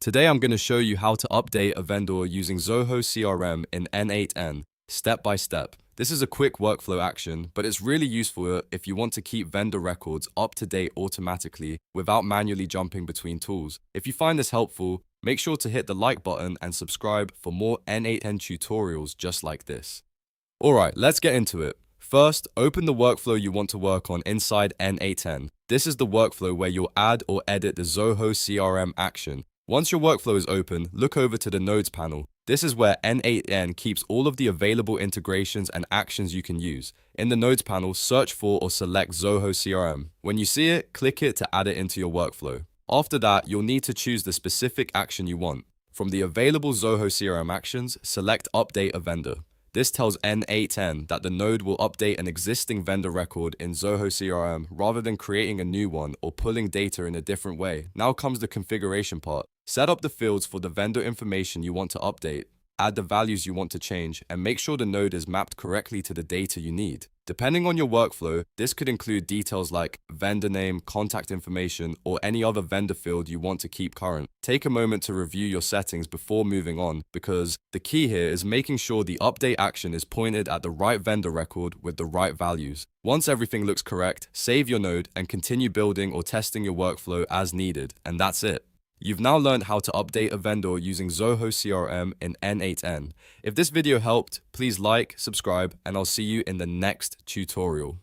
Today I'm going to show you how to update a vendor using Zoho CRM in N8n, step by step. This is a quick workflow action, but it's really useful if you want to keep vendor records up to date automatically without manually jumping between tools. If you find this helpful, make sure to hit the like button and subscribe for more N8n tutorials just like this. Alright, let's get into it. First, open the workflow you want to work on inside N8n. This is the workflow where you'll add or edit the Zoho CRM action. Once your workflow is open, look over to the Nodes panel. This is where N8n keeps all of the available integrations and actions you can use. In the Nodes panel, search for or select Zoho CRM. When you see it, click it to add it into your workflow. After that, you'll need to choose the specific action you want. From the available Zoho CRM actions, select Update a Vendor. This tells N8n that the node will update an existing vendor record in Zoho CRM rather than creating a new one or pulling data in a different way. Now comes the configuration part. Set up the fields for the vendor information you want to update, add the values you want to change, and make sure the node is mapped correctly to the data you need. Depending on your workflow, this could include details like vendor name, contact information, or any other vendor field you want to keep current. Take a moment to review your settings before moving on, because the key here is making sure the update action is pointed at the right vendor record with the right values. Once everything looks correct, save your node and continue building or testing your workflow as needed, and that's it. You've now learned how to update a vendor using Zoho CRM in N8n. If this video helped, please like, subscribe, and I'll see you in the next tutorial.